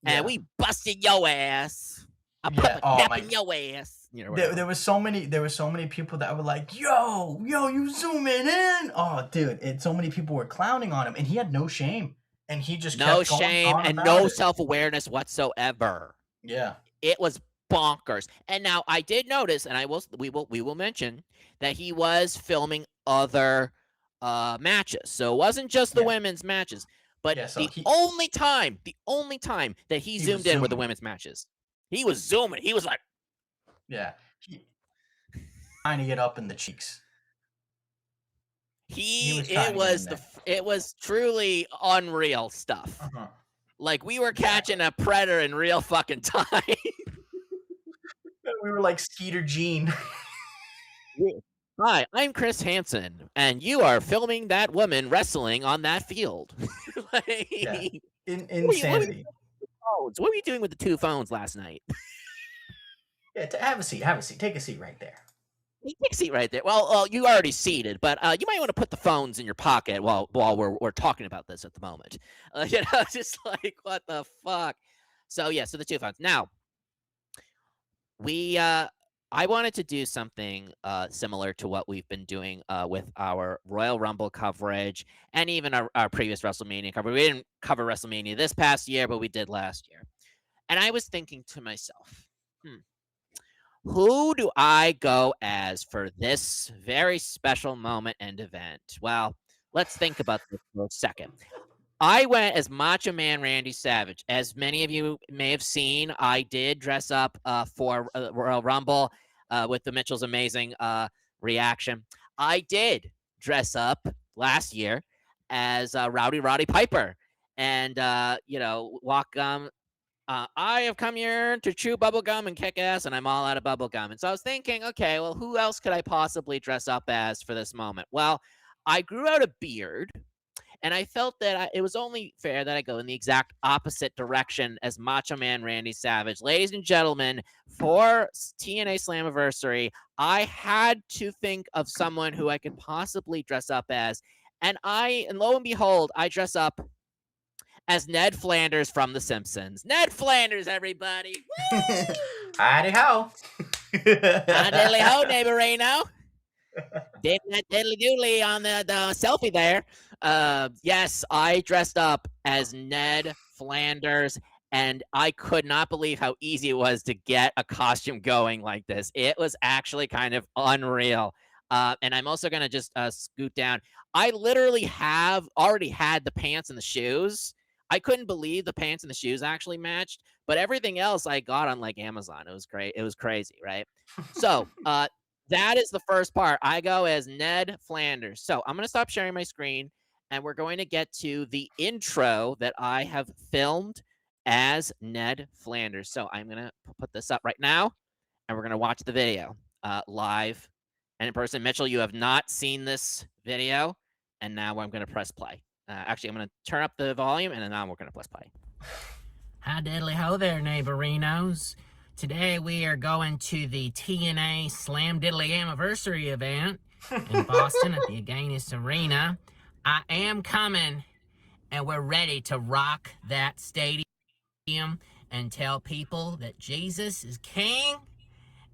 And we busted your ass. I put a cap in your ass. You know, there was so many people that were like, yo, you zooming in. Oh, dude, so many people were clowning on him, and he had no shame. And he just no kept shame going on and about no it. self-awareness whatsoever. Yeah. It was bonkers. And now I did notice, and we will mention that he was filming other matches. So it wasn't just the women's matches, but the only time that he zoomed in were the women's matches. He was zooming. He was like, yeah, trying to get up in the cheeks. It was truly unreal stuff. Like we were catching a predator in real fucking time. We were like Skeeter Jean. Hi, I'm Chris Hansen, and you are filming that woman wrestling on that field. Insanity. What were you doing with the 2 phones last night? Yeah, have a seat. Take a seat right there. Take a seat right there. Well, you already seated, but you might want to put the phones in your pocket while we're talking about this at the moment. Just like what the fuck. So yeah, so the 2 phones. Now, I wanted to do something similar to what we've been doing with our Royal Rumble coverage and even our previous WrestleMania coverage. We didn't cover WrestleMania this past year, but we did last year. And I was thinking to myself, who do I go as for this very special moment and event? Well, let's think about this for a second. I went as Macho Man Randy Savage. As many of you may have seen, I did dress up for Royal Rumble with the Mitchell's amazing reaction. I did dress up last year as Rowdy Roddy Piper and, walk I have come here to chew bubblegum and kick ass, and I'm all out of bubblegum. And so I was thinking, okay, well, who else could I possibly dress up as for this moment? Well, I grew out a beard, and I felt that it was only fair that I go in the exact opposite direction as Macho Man Randy Savage. Ladies and gentlemen, for TNA Slammiversary, I had to think of someone who I could possibly dress up as, and lo and behold, I dress up as Ned Flanders from The Simpsons. Ned Flanders, everybody! Howdy ho! Howdy ho, neighborino! Did that diddly doodly on the selfie there. Yes, I dressed up as Ned Flanders, and I could not believe how easy it was to get a costume going like this. It was actually kind of unreal. And I'm also gonna just scoot down. I literally have already had the pants and the shoes. I couldn't believe the pants and the shoes actually matched, but everything else I got on like Amazon. It was great. It was crazy, right? So that is the first part. I go as Ned Flanders. So I'm going to stop sharing my screen and we're going to get to the intro that I have filmed as Ned Flanders. So I'm going to put this up right now and we're going to watch the video live and in person. Mitchell, you have not seen this video. And now I'm going to press play. Actually, I'm going to turn up the volume and then now we're going to press play. Hi diddly ho there, neighborinos. Today we are going to the TNA Slammiversary event in Boston at the Agganis Arena. I am coming, and we're ready to rock that stadium and tell people that Jesus is king,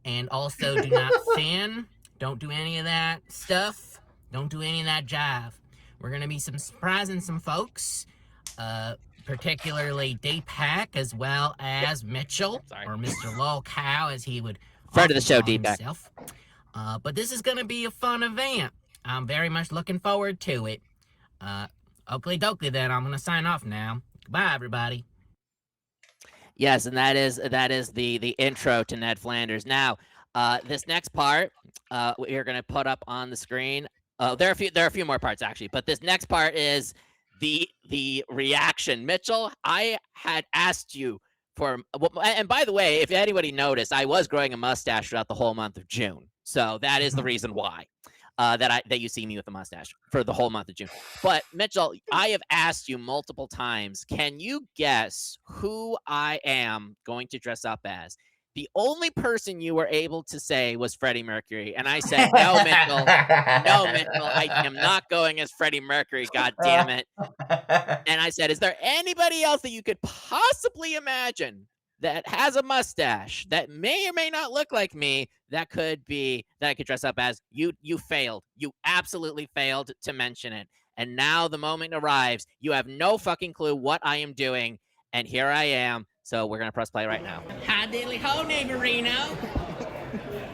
and also do not sin. Don't do any of that stuff. Don't do any of that jive. We're going to be surprising some folks, particularly Deepak as well as Mitchell, or Mr. Lol Cow as he would Friend of the show, call Deepak. himself. But this is going to be a fun event. I'm very much looking forward to it. Oakley dokley then, I'm going to sign off now. Goodbye, everybody. Yes, and that is the intro to Ned Flanders. Now, this next part we're going to put up on the screen. There are a few more parts actually, but this next part is the reaction. Mitchell, I had asked you for, and by the way, if anybody noticed, I was growing a mustache throughout the whole month of June, so that is the reason why that you see me with a mustache for the whole month of June. But Mitchell, I have asked you multiple times, can you guess who I am going to dress up as? The only person you were able to say was Freddie Mercury. And I said, no, Mitchell, I am not going as Freddie Mercury, god damn it. And I said, is there anybody else that you could possibly imagine that has a mustache that may or may not look like me that I could dress up as? You failed. You absolutely failed to mention it. And now the moment arrives. You have no fucking clue what I am doing. And here I am. So we're going to press play right now. Hi diddly ho, neighborino.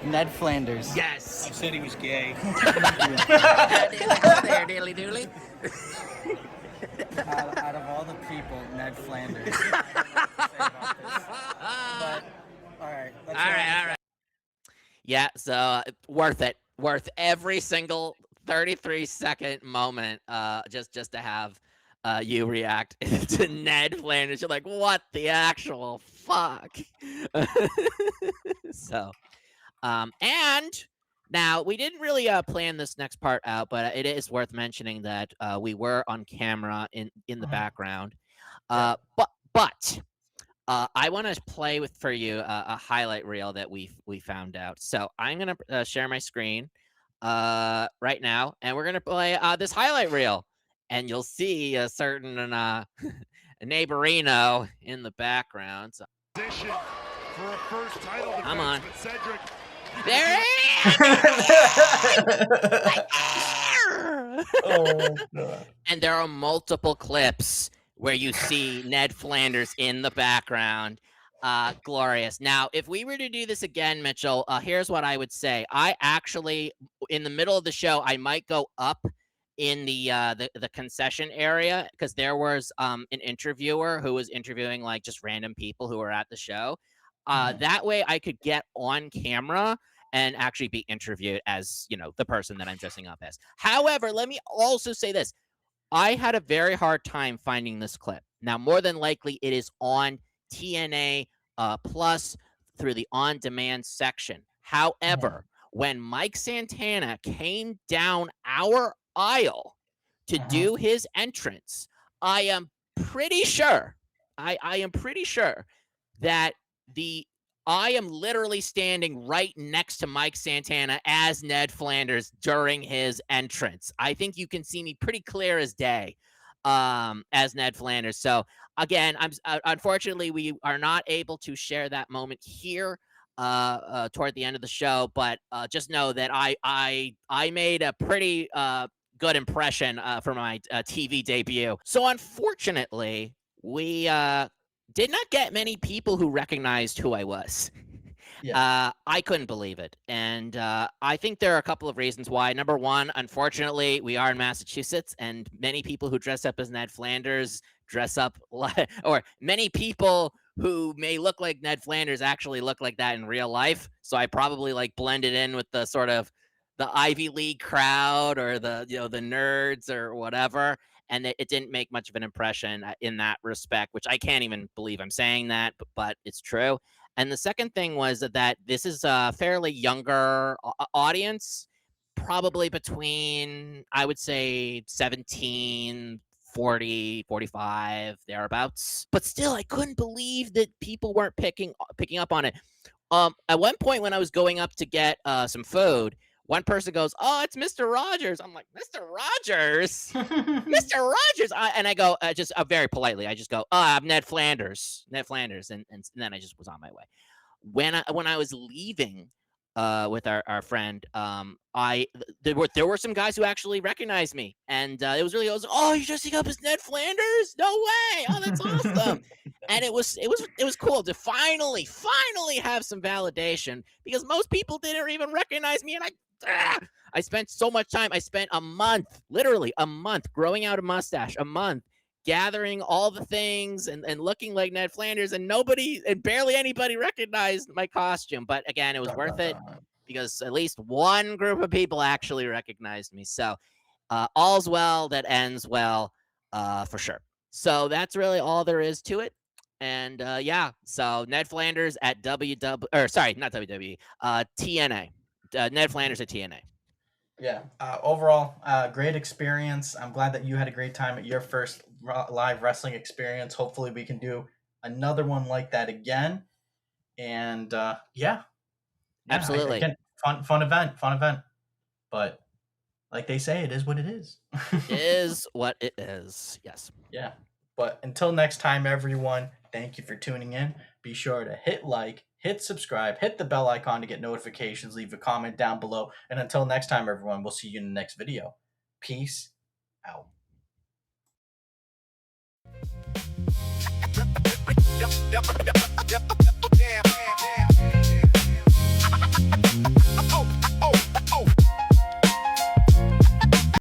Ned Flanders. Yes. You said he was gay. Hi diddly ho there, diddly doodly. Out of all the people, Ned Flanders. Say about this. But, all right. All right. Yeah, so worth it. Worth every single 33-second moment just to have you react to Ned Flanders. You're like, what the actual fuck? So, and now we didn't really plan this next part out, but it is worth mentioning that we were on camera in the background. But I want to play for you a highlight reel that we found out. So I'm gonna share my screen right now, and we're gonna play this highlight reel. And you'll see a certain neighborino in the background. So. For a first title Come on. Cedric. There Oh, God. And there are multiple clips where you see Ned Flanders in the background. Glorious. Now, if we were to do this again, Mitchell, here's what I would say. I actually, in the middle of the show, I might go up in the concession area because there was an interviewer who was interviewing like just random people who were at the show. That way I could get on camera and actually be interviewed as, the person that I'm dressing up as. However, let me also say this. I had a very hard time finding this clip. Now, more than likely it is on TNA Plus through the on-demand section. However, when Mike Santana came down our aisle to do his entrance, I am pretty sure I am pretty sure that I am literally standing right next to Mike Santana as Ned Flanders during his entrance. I think you can see me pretty clear as day as Ned Flanders. So again, unfortunately we are not able to share that moment here toward the end of the show, but just know that I made a pretty good impression for my TV debut. So unfortunately, we did not get many people who recognized who I was. Yeah. I couldn't believe it. And I think there are a couple of reasons why. Number one, unfortunately, we are in Massachusetts, and many people who dress up as Ned Flanders dress up like, or many people who may look like Ned Flanders actually look like that in real life. So I probably like blended in with the sort of the Ivy League crowd or the the nerds or whatever, and it didn't make much of an impression in that respect, which I can't even believe I'm saying that, but it's true. And the second thing was that this is a fairly younger audience, probably between, I would say, 17, 40, 45, thereabouts. But still, I couldn't believe that people weren't picking up on it. At one point when I was going up to get some food, one person goes, "Oh, it's Mr. Rogers." I'm like, "Mr. Rogers? Mr. Rogers?" And I go, just very politely, I just go, "I'm Ned Flanders. Ned Flanders." And then I just was on my way. When I was leaving with our friend, there were some guys who actually recognized me, and it was really, I was, "Oh, you're dressing up as Ned Flanders? No way! Oh, that's awesome!" And it was cool to finally have some validation, because most people didn't even recognize me, and I spent so much time. I spent a month, literally a month, growing out a mustache, a month gathering all the things and looking like Ned Flanders, and barely anybody recognized my costume. But again, it was worth it, because at least one group of people actually recognized me. So all's well that ends well, for sure. So that's really all there is to it. And yeah, so Ned Flanders at TNA. Ned Flanders at TNA. Yeah. Overall, great experience. I'm glad that you had a great time at your first live wrestling experience. Hopefully, we can do another one like that again. And yeah, Absolutely. Again, fun event. But like they say, it is what it is. It is what it is. Yes. Yeah. But until next time, everyone, thank you for tuning in. Be sure to hit like, hit subscribe, hit the bell icon to get notifications, leave a comment down below. And until next time, everyone, we'll see you in the next video. Peace out.